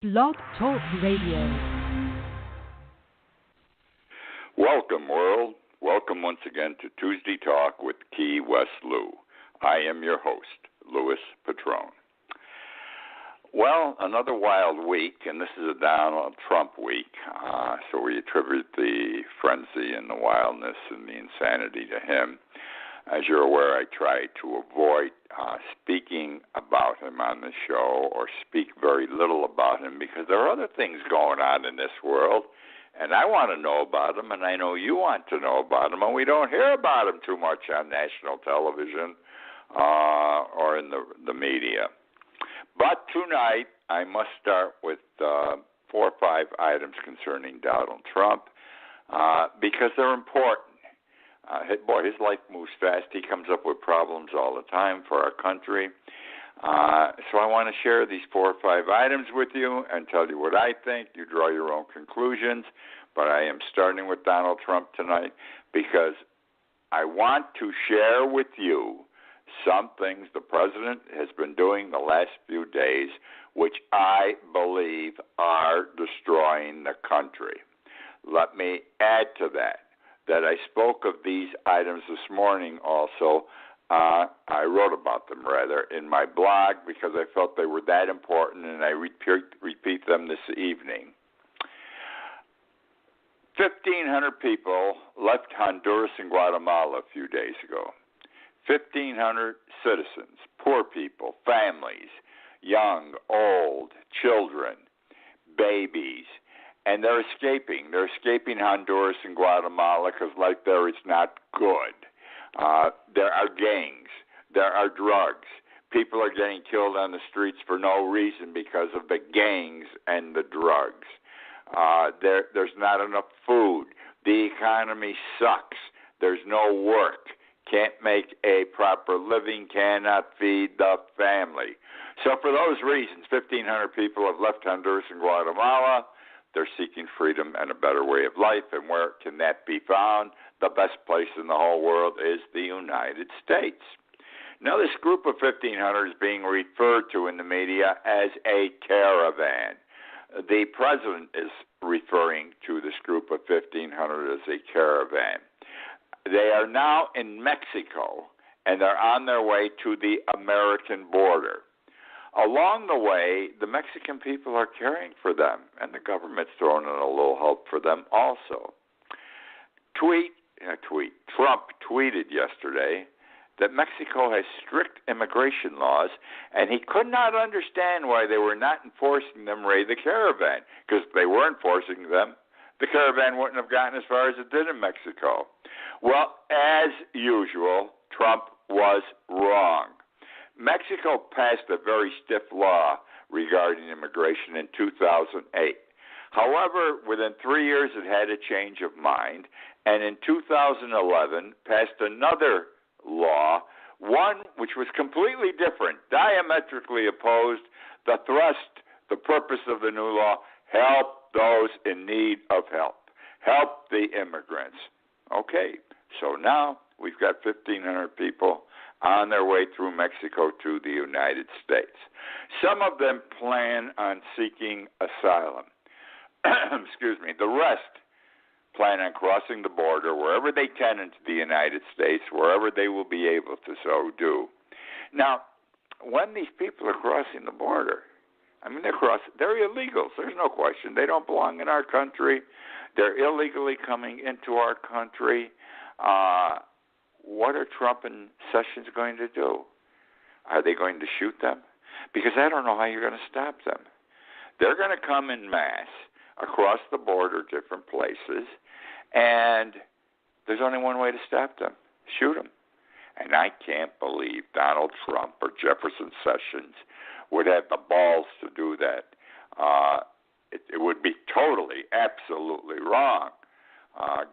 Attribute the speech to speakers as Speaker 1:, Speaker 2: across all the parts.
Speaker 1: Blog Talk Radio.
Speaker 2: Welcome, world. Welcome once again to Tuesday Talk with Key West Lou. I am your host, Louis Patrone. Well, another wild week, and this is a Donald Trump week, so we attribute the frenzy and the wildness and the insanity to him. As you're aware, I try to avoid speaking about him on the show or speak very little about him because there are other things going on in this world, and I want to know about them, and I know you want to know about them, and we don't hear about them too much on national television or in the media. But tonight, I must start with 4 or 5 items concerning Donald Trump because they're important. His life moves fast. He comes up with problems all the time for our country. So I want to share these 4 or 5 items with you and tell you what I think. You draw your own conclusions. But I am starting with Donald Trump tonight because I want to share with you some things the president has been doing the last few days, which I believe are destroying the country. Let me add to that I spoke of these items this morning also. I wrote about them, rather, in my blog because I felt they were that important, and I repeat them this evening. 1,500 people left Honduras and Guatemala a few days ago. 1,500 citizens, poor people, families, young, old, children, babies, and they're escaping. They're escaping Honduras and Guatemala because life there is not good. There are gangs. There are drugs. People are getting killed on the streets for no reason because of the gangs and the drugs. There's not enough food. The economy sucks. There's no work. Can't make a proper living, cannot feed the family. So for those reasons, 1,500 people have left Honduras and Guatemala. They're seeking freedom and a better way of life. And where can that be found? The best place in the whole world is the United States. Now, this group of 1,500 is being referred to in the media as a caravan. The president is referring to this group of 1,500 as a caravan. They are now in Mexico, and they're on their way to the American border. Along the way, the Mexican people are caring for them, and the government's throwing in a little help for them also. Trump tweeted yesterday that Mexico has strict immigration laws, and he could not understand why they were not enforcing them raid the caravan, because if they were enforcing them, the caravan wouldn't have gotten as far as it did in Mexico. Well, as usual, Trump was wrong. Mexico passed a very stiff law regarding immigration in 2008. However, within 3 years, it had a change of mind, and in 2011 passed another law, one which was completely different, diametrically opposed. The thrust, the purpose of the new law, help those in need of help the immigrants. Okay, so now we've got 1,500 people on their way through Mexico to the United States. Some of them plan on seeking asylum. Excuse me. The rest plan on crossing the border wherever they can into the United States, wherever they will be able to so do. Now, when these people are crossing the border, they're illegals. There's no question. They don't belong in our country. They're illegally coming into our country. What are Trump and Sessions going to do? Are they going to shoot them? Because I don't know how you're going to stop them. They're going to come en masse across the border, different places, and there's only one way to stop them: shoot them. And I can't believe Donald Trump or Jefferson Sessions would have the balls to do that. It would be totally, absolutely wrong.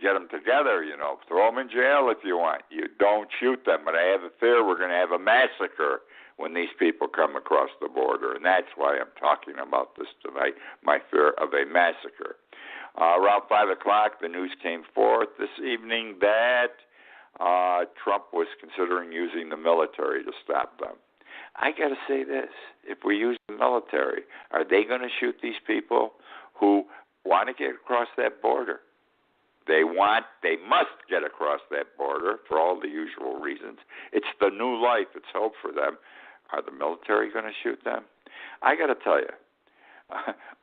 Speaker 2: Get them together, throw them in jail if you want. You don't shoot them. But I have a fear we're going to have a massacre when these people come across the border. And that's why I'm talking about this tonight, my fear of a massacre. Around 5 o'clock, the news came forth this evening that Trump was considering using the military to stop them. I got to say this. If we use the military, are they going to shoot these people who want to get across that border? They must get across that border for all the usual reasons. It's the new life. It's hope for them. Are the military going to shoot them? I got to tell you,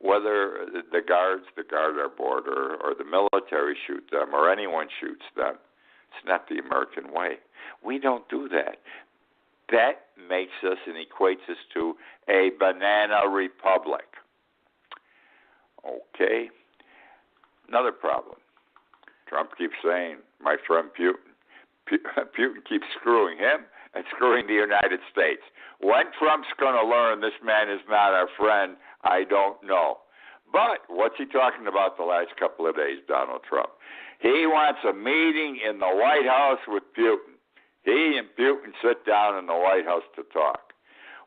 Speaker 2: whether the guards that guard our border or the military shoot them or anyone shoots them, it's not the American way. We don't do that. That makes us and equates us to a banana republic. Okay. Another problem. Trump keeps saying, my friend Putin. Putin keeps screwing him and screwing the United States. When Trump's going to learn this man is not our friend, I don't know. But what's he talking about the last couple of days, Donald Trump? He wants a meeting in the White House with Putin. He and Putin sit down in the White House to talk.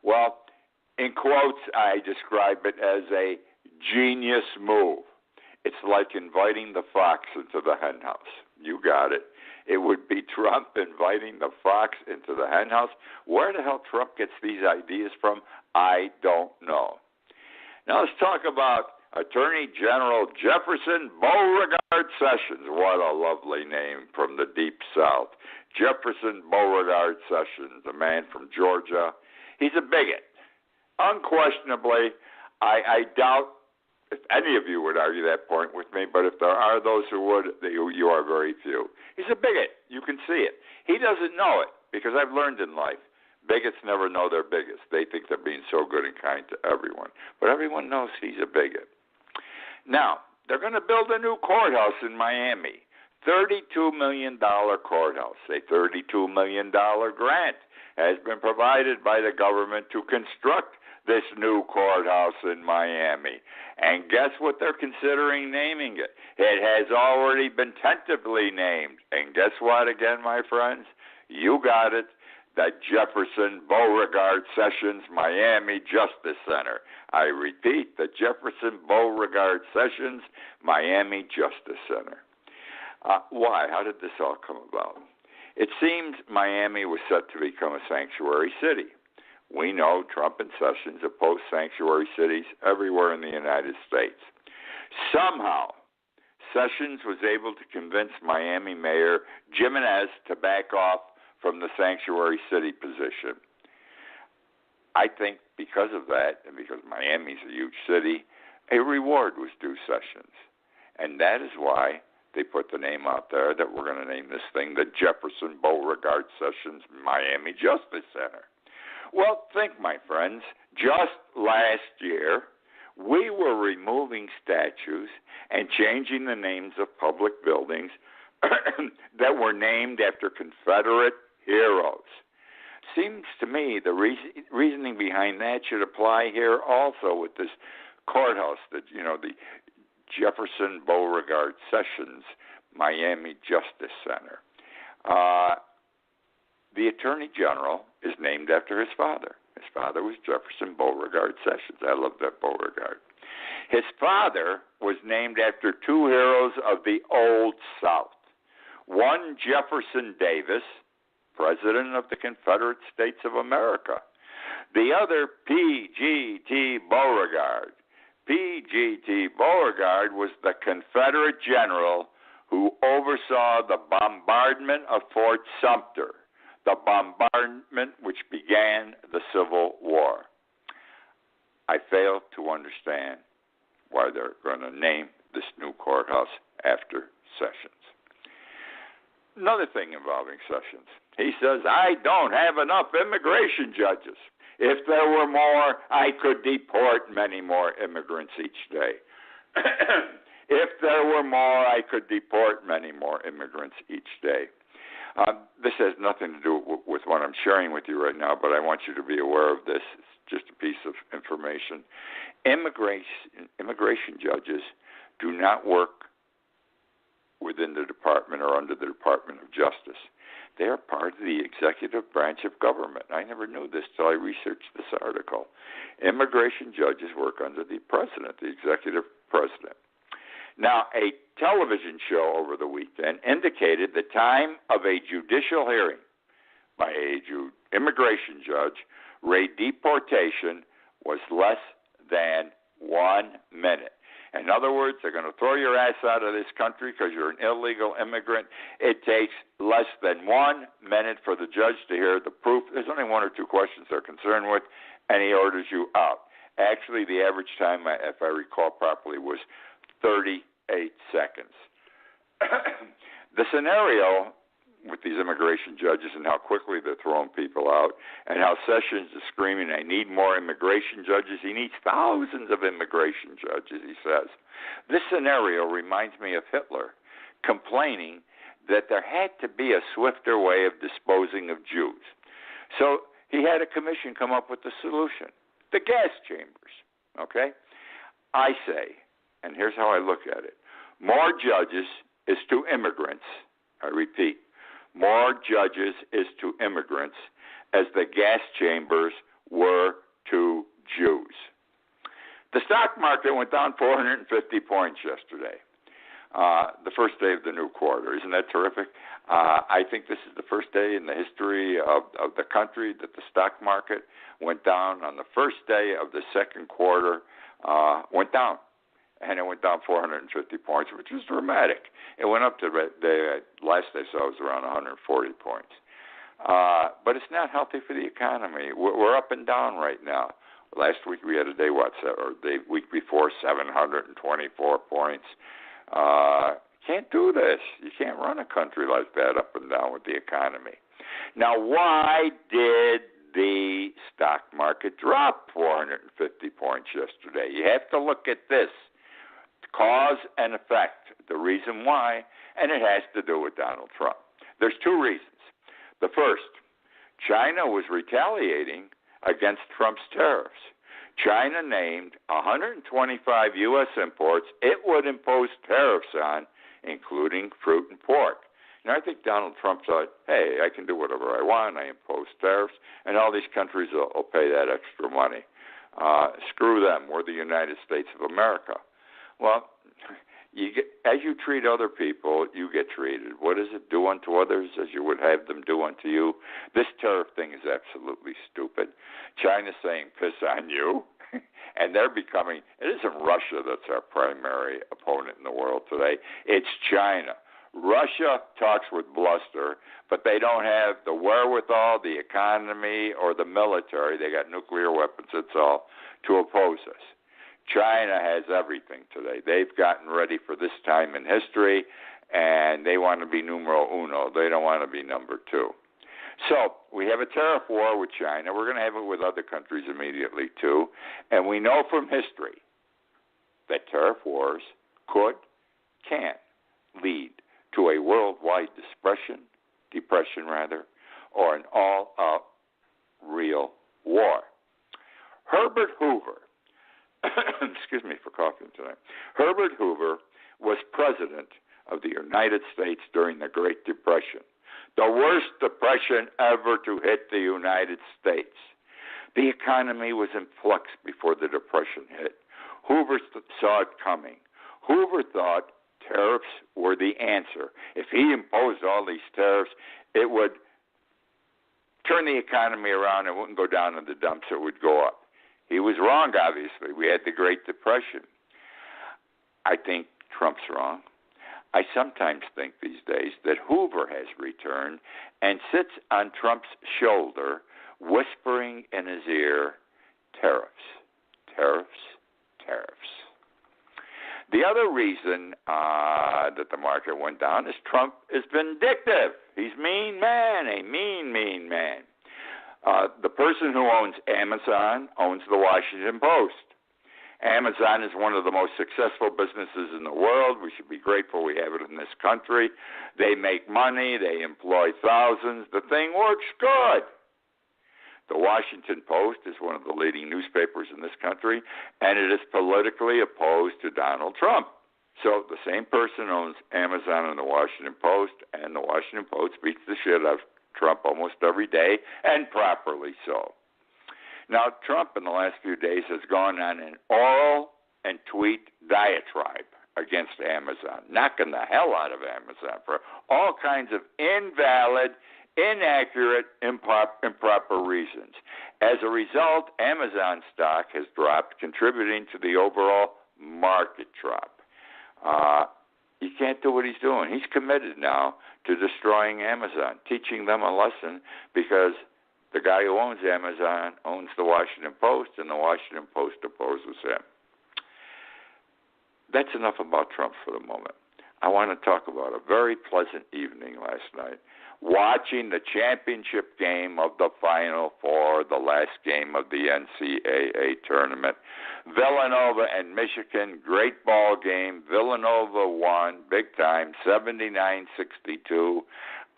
Speaker 2: Well, in quotes, I describe it as a genius move. It's like inviting the fox into the hen house. You got it. It would be Trump inviting the fox into the hen house. Where the hell Trump gets these ideas from, I don't know. Now let's talk about Attorney General Jefferson Beauregard Sessions. What a lovely name from the Deep South. Jefferson Beauregard Sessions, a man from Georgia. He's a bigot. Unquestionably, I doubt if any of you would argue that point with me, but if there are those who would, you are very few. He's a bigot. You can see it. He doesn't know it, because I've learned in life, bigots never know they're bigots. They think they're being so good and kind to everyone. But everyone knows he's a bigot. Now, they're going to build a new courthouse in Miami. $32 million courthouse. A $32 million grant has been provided by the government to construct this new courthouse in Miami. And guess what they're considering naming it? It has already been tentatively named. And guess what again, my friends? You got it. The Jefferson Beauregard Sessions Miami Justice Center. I repeat, the Jefferson Beauregard Sessions Miami Justice Center. Why? How did this all come about? It seems Miami was set to become a sanctuary city. We know Trump and Sessions oppose sanctuary cities everywhere in the United States. Somehow, Sessions was able to convince Miami Mayor Jimenez to back off from the sanctuary city position. I think because of that, and because Miami's a huge city, a reward was due Sessions. And that is why they put the name out there that we're going to name this thing the Jefferson Beauregard Sessions Miami Justice Center. Well, think, my friends, just last year, we were removing statues and changing the names of public buildings that were named after Confederate heroes. Seems to me the reasoning behind that should apply here also with this courthouse, the Jefferson Beauregard Sessions Miami Justice Center. The Attorney General is named after his father. His father was Jefferson Beauregard Sessions. I love that Beauregard. His father was named after two heroes of the Old South. One, Jefferson Davis, President of the Confederate States of America. The other, P.G.T. Beauregard. P.G.T. Beauregard was the Confederate general who oversaw the bombardment of Fort Sumter, the bombardment which began the Civil War. I fail to understand why they're going to name this new courthouse after Sessions. Another thing involving Sessions. He says, I don't have enough immigration judges. If there were more, I could deport many more immigrants each day. If there were more, I could deport many more immigrants each day. This has nothing to do with what I'm sharing with you right now, but I want you to be aware of this. It's just a piece of information. Immigration judges do not work within the department or under the Department of Justice. They are part of the executive branch of government. I never knew this till I researched this article. Immigration judges work under the president, the executive president. Now, a television show over the weekend indicated the time of a judicial hearing by an immigration judge rate deportation was less than 1 minute. In other words, they're going to throw your ass out of this country because you're an illegal immigrant. It takes less than 1 minute for the judge to hear the proof. There's only one or two questions they're concerned with, and he orders you out. Actually, the average time, if I recall properly, was 38 seconds. The scenario with these immigration judges and how quickly they're throwing people out and how Sessions is screaming, I need more immigration judges. He needs thousands of immigration judges, he says. This scenario reminds me of Hitler complaining that there had to be a swifter way of disposing of Jews. So he had a commission come up with the solution, the gas chambers, okay? I say, and here's how I look at it, more judges is to immigrants, I repeat, more judges is to immigrants as the gas chambers were to Jews. The stock market went down 450 points yesterday, the first day of the new quarter. Isn't that terrific? I think this is the first day in the history of the country that the stock market went down on the first day of the second quarter, went down. And it went down 450 points, which was dramatic. It went up to the last I saw it was around 140 points. But it's not healthy for the economy. We're up and down right now. Last week we had a day, or the week before, 724 points. Can't do this. You can't run a country like that up and down with the economy. Now, why did the stock market drop 450 points yesterday? You have to look at this. Cause and effect, the reason why, and it has to do with Donald Trump. There's two reasons. The first, China was retaliating against Trump's tariffs. China named 125 U.S. imports it would impose tariffs on, including fruit and pork. Now, I think Donald Trump thought, hey, I can do whatever I want. I impose tariffs, and all these countries will pay that extra money. Screw them. We're the United States of America. Well, as you treat other people, you get treated. What is it? Do unto others as you would have them do unto you. This tariff thing is absolutely stupid. China's saying, piss on you. And they're becoming, it isn't Russia that's our primary opponent in the world today. It's China. Russia talks with bluster, but they don't have the wherewithal, the economy, or the military. They got nuclear weapons, that's all, to oppose us. China has everything today. They've gotten ready for this time in history, and they want to be numero uno. They don't want to be number two. So we have a tariff war with China. We're going to have it with other countries immediately, too. And we know from history that tariff wars can lead to a worldwide depression, or an all-out real war. Herbert Hoover, excuse me for coughing tonight. Herbert Hoover was president of the United States during the Great Depression, the worst depression ever to hit the United States. The economy was in flux before the Depression hit. Hoover saw it coming. Hoover thought tariffs were the answer. If he imposed all these tariffs, it would turn the economy around. It wouldn't go down in the dumps. It would go up. He was wrong, obviously. We had the Great Depression. I think Trump's wrong. I sometimes think these days that Hoover has returned and sits on Trump's shoulder, whispering in his ear, tariffs, tariffs, tariffs. The other reason that the market went down is Trump is vindictive. He's a mean man. The person who owns Amazon owns the Washington Post. Amazon is one of the most successful businesses in the world. We should be grateful we have it in this country. They make money. They employ thousands. The thing works good. The Washington Post is one of the leading newspapers in this country, and it is politically opposed to Donald Trump. So the same person owns Amazon and the Washington Post, and the Washington Post beats the shit out of Trump almost every day, and properly so. Now, Trump in the last few days has gone on an oral and tweet diatribe against Amazon, knocking the hell out of Amazon for all kinds of invalid, inaccurate, improper reasons. As a result, Amazon stock has dropped, contributing to the overall market drop. You can't do what he's doing. He's committed now to destroying Amazon, teaching them a lesson, because the guy who owns Amazon owns the Washington Post, and the Washington Post opposes him. That's enough about Trump for the moment. I want to talk about a very pleasant evening last night, watching the championship game of the Final Four, the last game of the NCAA tournament. Villanova and Michigan, great ball game. Villanova won big time, 79-62.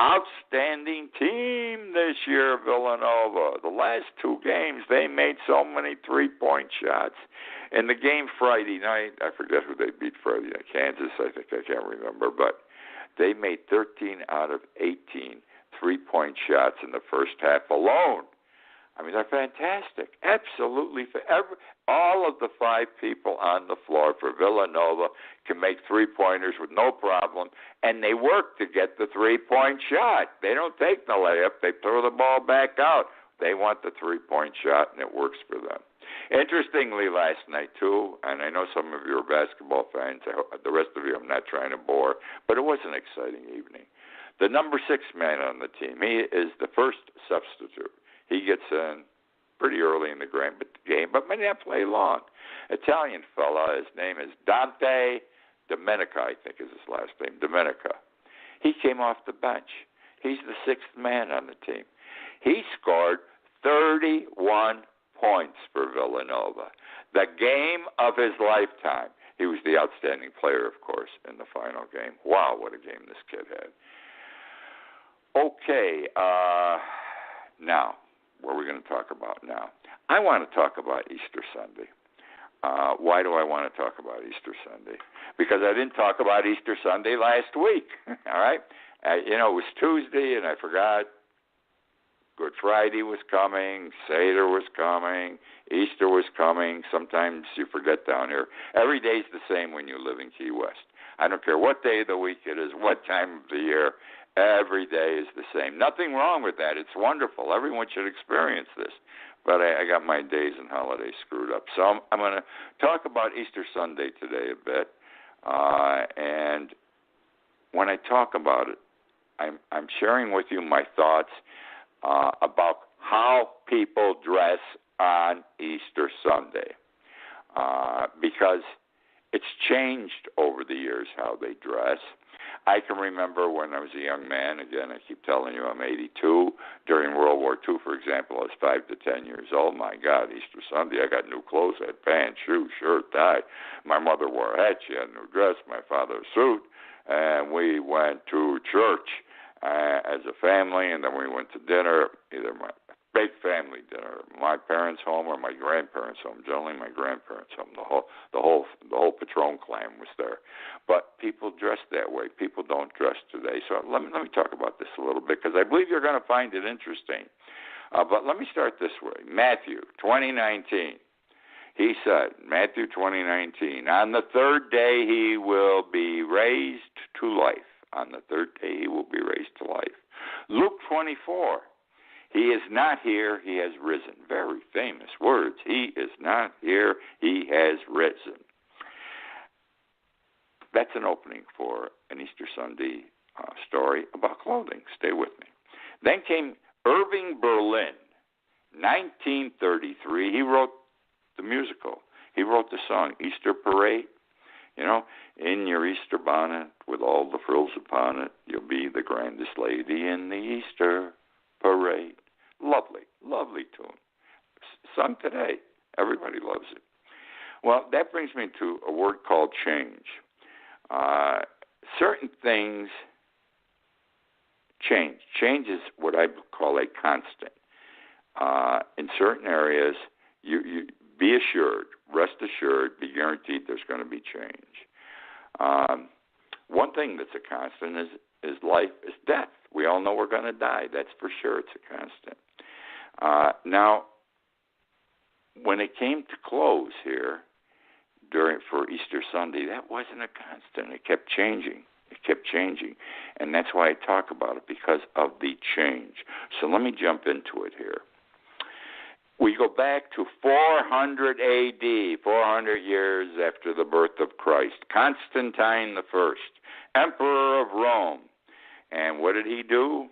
Speaker 2: Outstanding team this year, Villanova. The last two games, they made so many three-point shots. In the game Friday night, I forget who they beat Friday night, Kansas, I can't remember, but they made 13 out of 18 three-point shots in the first half alone. I mean, they're fantastic. Absolutely. All of the five people on the floor for Villanova can make three-pointers with no problem, and they work to get the three-point shot. They don't take the layup. They throw the ball back out. They want the three-point shot, and it works for them. Interestingly, last night, too, and I know some of you are basketball fans, the rest of you I'm not trying to bore, but it was an exciting evening. The number 6 man on the team, he is the first substitute. He gets in pretty early in the game, but may not play long. Italian fella, his name is Dante Domenica, I think is his last name, Domenica. He came off the bench. He's the 6th man on the team. He scored 31 points for Villanova. The game of his lifetime. He was the outstanding player, of course, in the final game. Wow, what a game this kid had. Okay, now, what are we going to talk about now? I want to talk about Easter Sunday. Why do I want to talk about Easter Sunday? Because I didn't talk about Easter Sunday last week, all right? It was Tuesday, and I forgot. Good Friday was coming, Seder was coming, Easter was coming. Sometimes you forget down here. Every day's the same when you live in Key West. I don't care what day of the week it is, what time of the year. Every day is the same. Nothing wrong with that. It's wonderful. Everyone should experience this. But I got my days and holidays screwed up. So I'm going to talk about Easter Sunday today a bit. And when I talk about it, I'm sharing with you my thoughts about how people dress on Easter Sunday. Because it's changed over the years how they dress. I can remember when I was a young man, again, I keep telling you I'm 82. During World War II, for example, I was 5 to 10 years old. My God, Easter Sunday, I got new clothes. I had pants, shoes, shirt, tie. My mother wore a hat. She had a new dress. My father a suit. And we went to church as a family, and then we went to dinner, either my big family dinner, my parents' home or my grandparents' home. Generally, my grandparents' home. The whole Patron clan was there. But people dress that way. People don't dress today. So let me talk about this a little bit, because I believe you're going to find it interesting. But let me start this way. Matthew 20:19. He said, Matthew 20:19, on the third day he will be raised to life. On the third day he will be raised to life. Luke 24. He is not here, he has risen. Very famous words. He is not here, he has risen. That's an opening for an Easter Sunday story about clothing. Stay with me. Then came Irving Berlin, 1933. He wrote the musical. He wrote the song Easter Parade. In your Easter bonnet with all the frills upon it, you'll be the grandest lady in the Easter Parade. Lovely, lovely tune. Sung today. Everybody loves it. Well, that brings me to a word called change. Certain things change. Change is what I call a constant. In certain areas, you be assured, rest assured, be guaranteed there's going to be change. One thing that's a constant is life, is death. We all know we're going to die. That's for sure. It's a constant. Now, when it came to clothes here for Easter Sunday, that wasn't a constant. It kept changing. It kept changing. And that's why I talk about it, because of the change. So let me jump into it here. We go back to 400 A.D., 400 years after the birth of Christ. Constantine I, Emperor of Rome. And what did he do?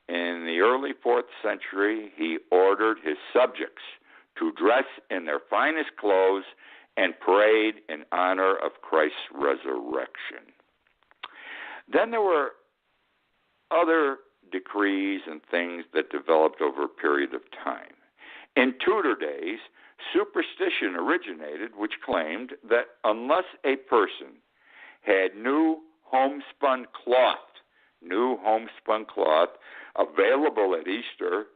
Speaker 2: In the early 4th century, he ordered his subjects to dress in their finest clothes and parade in honor of Christ's resurrection. Then there were other decrees and things that developed over a period of time. In Tudor days, superstition originated, which claimed that unless a person had new homespun cloth available at Easter,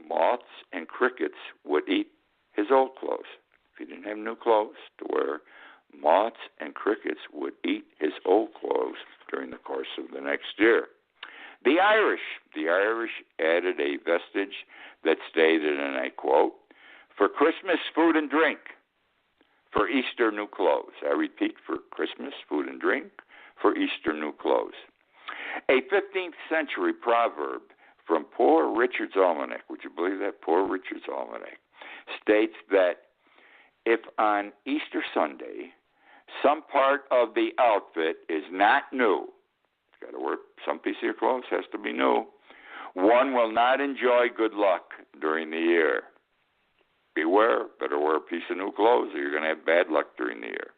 Speaker 2: moths and crickets would eat his old clothes. If he didn't have new clothes to wear, moths and crickets would eat his old clothes during the course of the next year. The Irish added a vestige that stated, and I quote, "For Christmas, food and drink. For Easter, new clothes." I repeat, for Christmas, food and drink. For Easter, new clothes. A 15th century proverb from Poor Richard's Almanac, would you believe that? Poor Richard's Almanac, states that if on Easter Sunday some part of the outfit is not new, got to wear some piece of your clothes, has to be new, one will not enjoy good luck during the year. Beware, better wear a piece of new clothes or you're going to have bad luck during the year.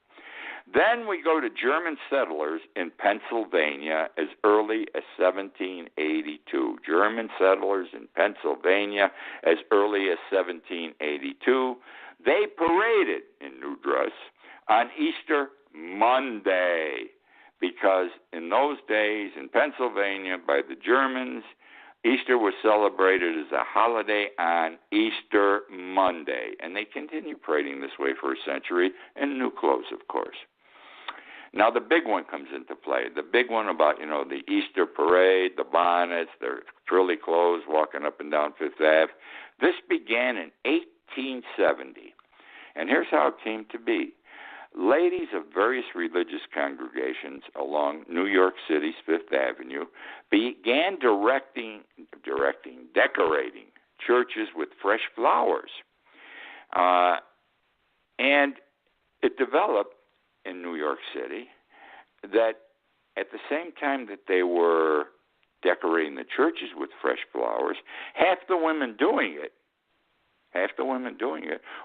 Speaker 2: Then we go to German settlers in Pennsylvania as early as 1782. German settlers in Pennsylvania as early as 1782. They paraded in new dress on Easter Monday, because in those days in Pennsylvania by the Germans, Easter was celebrated as a holiday on Easter Monday. And they continued parading this way for a century, in new clothes, of course. Now the big one comes into play. The big one about, the Easter parade, the bonnets, their frilly clothes, walking up and down Fifth Ave. This began in 1870. And here's how it came to be. Ladies of various religious congregations along New York City's Fifth Avenue began decorating churches with fresh flowers. And it developed in New York City that at the same time that they were decorating the churches with fresh flowers, half the women doing it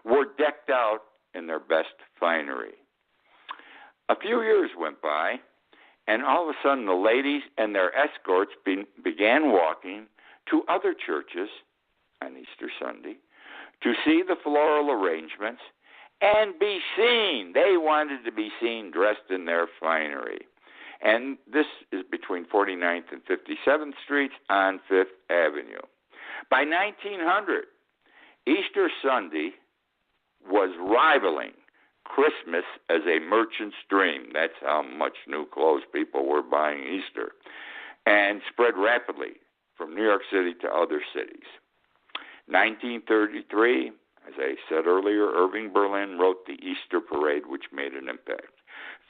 Speaker 2: were decked out in their best finery. A few years went by, and all of a sudden the ladies and their escorts began walking to other churches on Easter Sunday to see the floral arrangements and be seen. They wanted to be seen dressed in their finery. And this is between 49th and 57th Streets on Fifth Avenue. By 1900, Easter Sunday was rivaling Christmas as a merchant's dream. That's how much new clothes people were buying Easter, and spread rapidly from New York City to other cities. 1933, as I said earlier, Irving Berlin wrote the Easter Parade, which made an impact.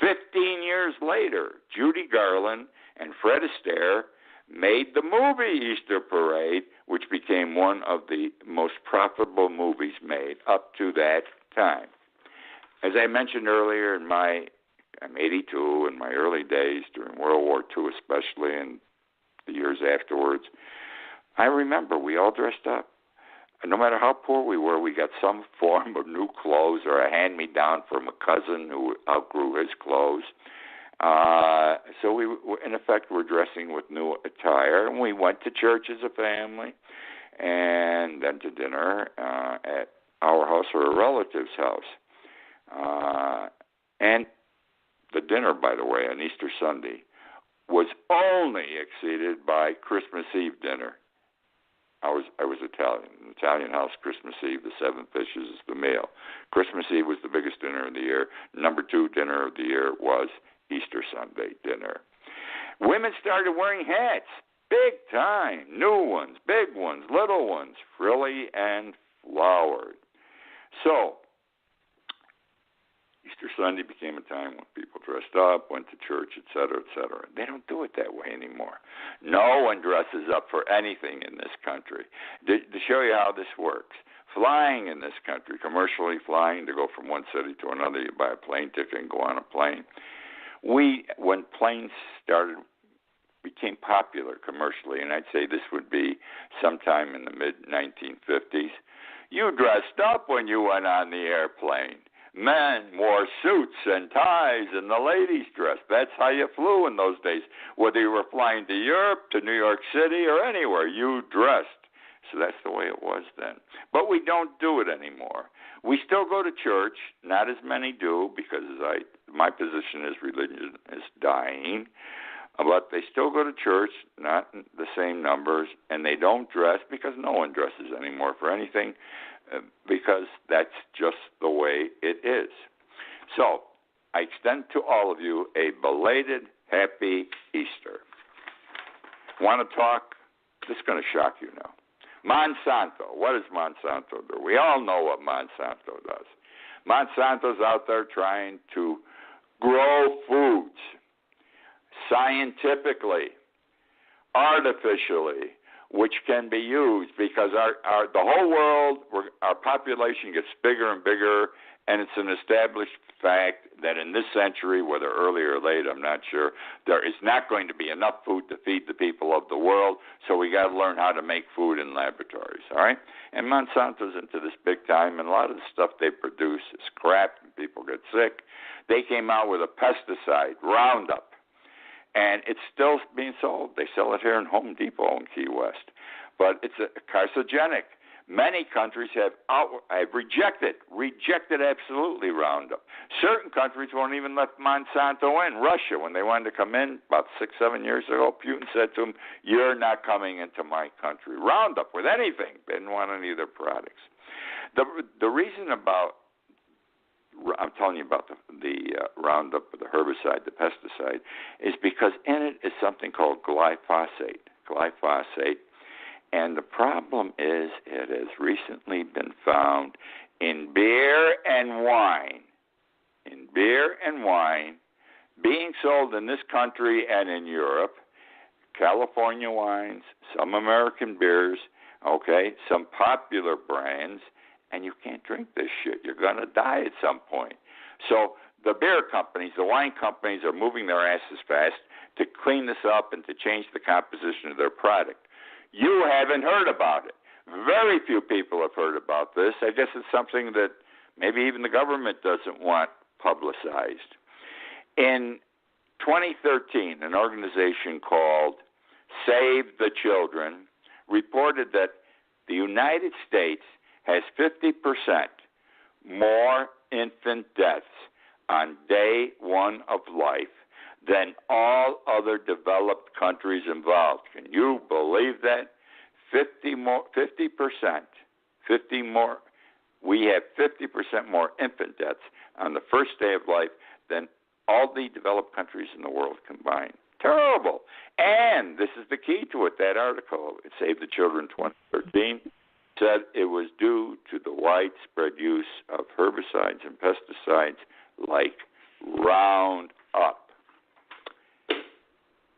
Speaker 2: 15 years later, Judy Garland and Fred Astaire made the movie Easter Parade, which became one of the most profitable movies made up to that time. As I mentioned earlier, I'm 82, in my early days during World War II especially, and the years afterwards, I remember we all dressed up. No matter how poor we were, we got some form of new clothes or a hand-me-down from a cousin who outgrew his clothes. So we, in effect, were dressing with new attire. And we went to church as a family and then to dinner at our house or a relative's house. And the dinner, by the way, on Easter Sunday was only exceeded by Christmas Eve dinner. I was Italian. In the Italian house, Christmas Eve, the 7 fishes is the meal. Christmas Eve was the biggest dinner of the year. Number 2 dinner of the year was Easter Sunday dinner. Women started wearing hats, big time, new ones, big ones, little ones, frilly and flowered. So, Easter Sunday became a time when people dressed up, went to church, et cetera, et cetera. They don't do it that way anymore. No one dresses up for anything in this country. To show you how this works, flying in this country, commercially flying to go from one city to another, you buy a plane ticket and go on a plane. When planes became popular commercially, and I'd say this would be sometime in the mid-1950s, you dressed up when you went on the airplane. Men wore suits and ties, and the ladies dressed. That's how you flew in those days. Whether you were flying to Europe, to New York City, or anywhere, you dressed. So that's the way it was then. But we don't do it anymore. We still go to church. Not as many do, because my position is religion is dying. But they still go to church, not the same numbers, and they don't dress because no one dresses anymore for anything, because that's just the way it is. So I extend to all of you a belated Happy Easter. Want to talk? This is going to shock you now. Monsanto. What does Monsanto do? We all know what Monsanto does. Monsanto's out there trying to grow foods scientifically, artificially, which can be used because the whole world, our population gets bigger and bigger, and it's an established fact that in this century, whether early or late, I'm not sure, there is not going to be enough food to feed the people of the world, so we got to learn how to make food in laboratories, all right? And Monsanto's into this big time, and a lot of the stuff they produce is crap, and people get sick. They came out with a pesticide, Roundup, and it's still being sold. They sell it here in Home Depot in Key West. But it's carcinogenic. Many countries have rejected absolutely Roundup. Certain countries won't even let Monsanto in. Russia, when they wanted to come in about 6-7 years ago, Putin said to them, "You're not coming into my country." Roundup with anything. They didn't want any of their products. The reason I'm telling you about the Roundup, the herbicide, the pesticide, is because in it is something called glyphosate. And the problem is it has recently been found in beer and wine. In beer and wine being sold in this country and in Europe, California wines, some American beers, okay, some popular brands, and you can't drink this shit. You're going to die at some point. So the beer companies, the wine companies are moving their asses fast to clean this up and to change the composition of their product. You haven't heard about it. Very few people have heard about this. I guess it's something that maybe even the government doesn't want publicized. In 2013, an organization called Save the Children reported that the United States has 50% more infant deaths on day one of life than all other developed countries involved. Can you believe that? 50%. We have 50% more infant deaths on the first day of life than all the developed countries in the world combined. Terrible. And this is the key to it. That article, it Save the Children 2013, said it was due to the widespread use of herbicides and pesticides like Roundup.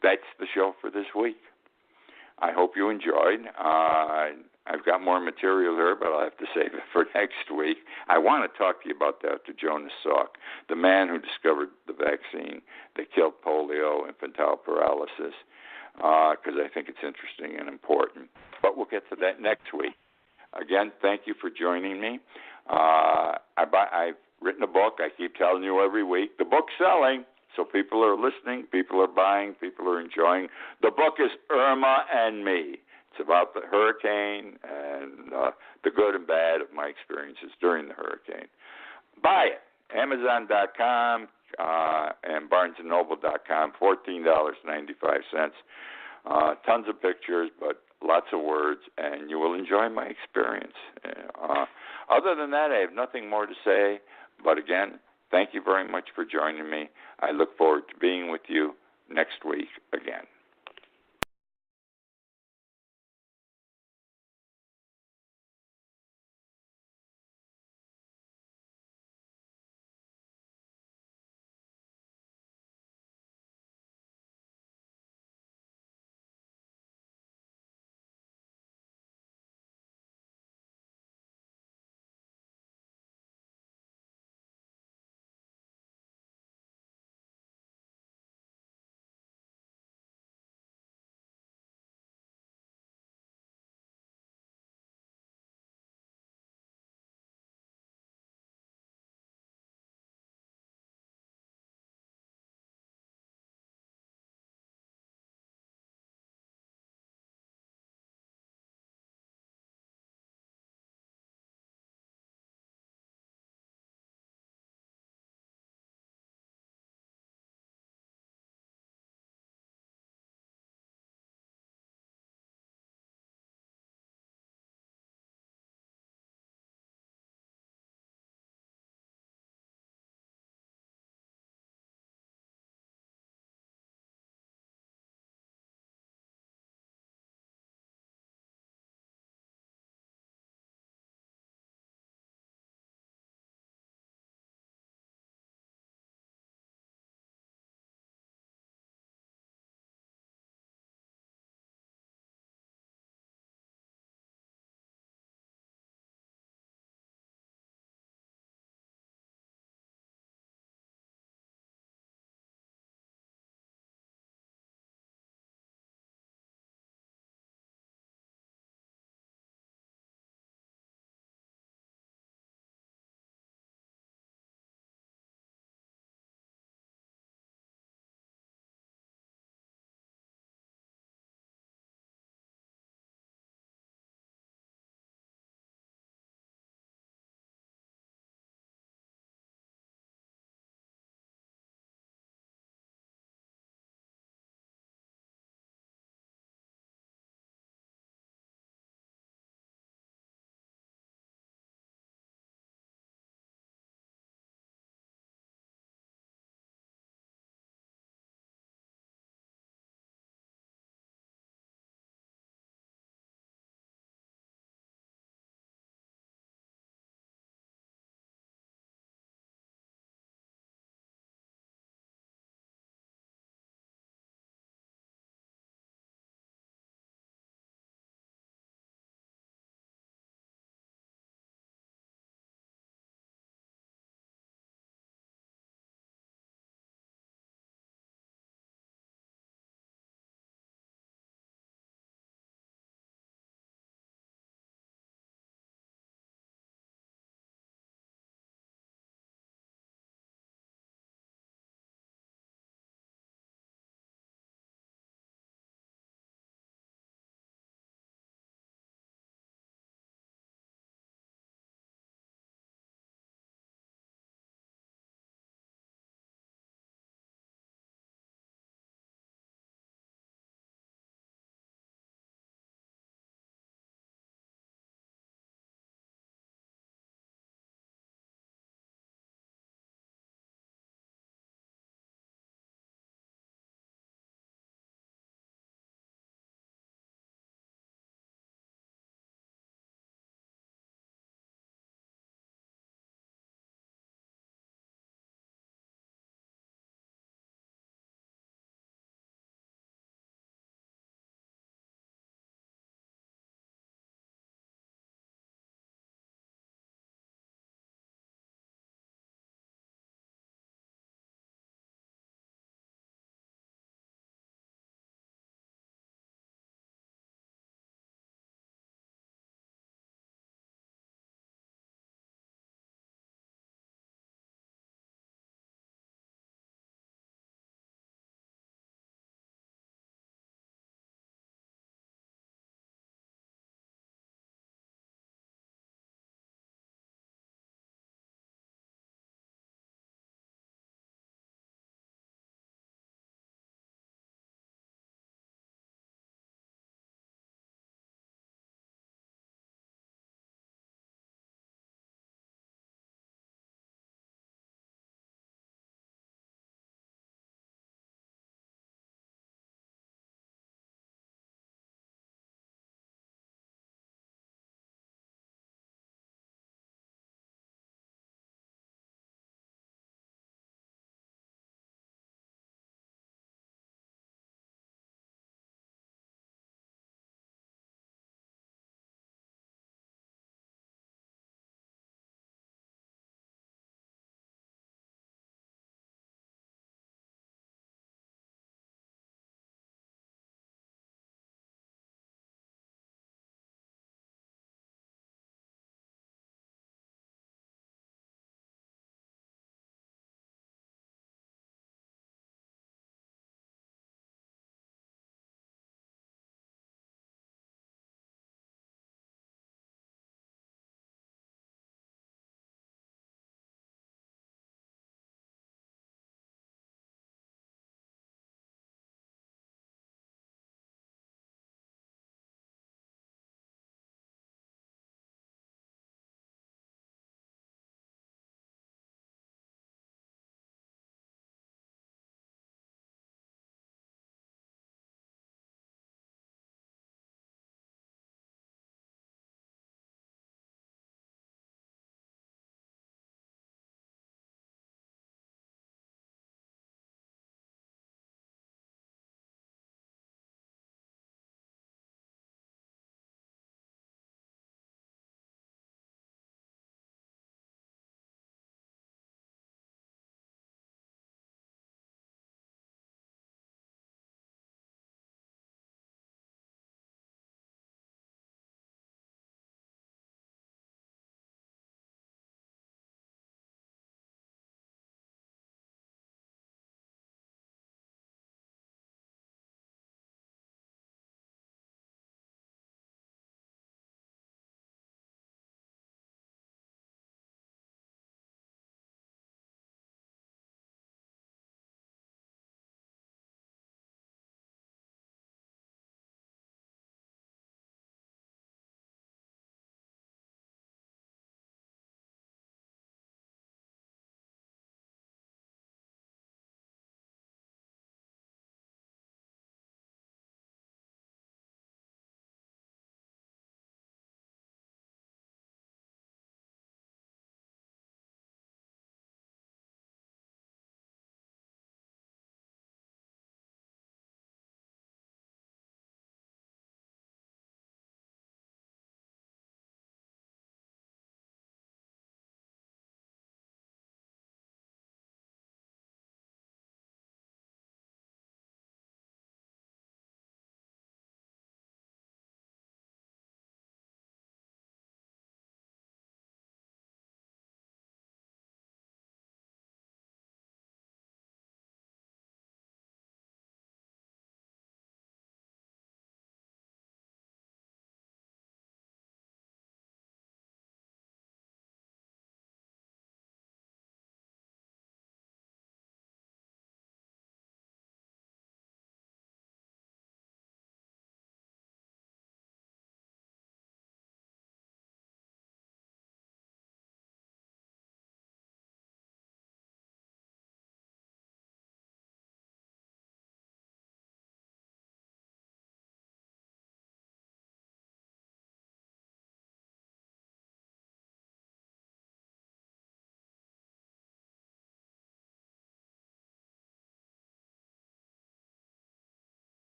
Speaker 2: That's the show for this week. I hope you enjoyed. I've got more material here, but I'll have to save it for next week. I want to talk to you about Dr. Jonas Salk, the man who discovered the vaccine that killed polio, infantile paralysis, because I think it's interesting and important. But we'll get to that next week. Again, thank you for joining me. I've written a book. I keep telling you every week. The book's selling, so people are listening, people are buying, people are enjoying. The book is Irma and Me. It's about the hurricane and the good and bad of my experiences during the hurricane. Buy it. Amazon.com and BarnesandNoble.com, $14.95. Tons of pictures, but lots of words, and you will enjoy my experience. Other than that, I have nothing more to say. But again, thank you very much for joining me. I look forward to being with you next week again.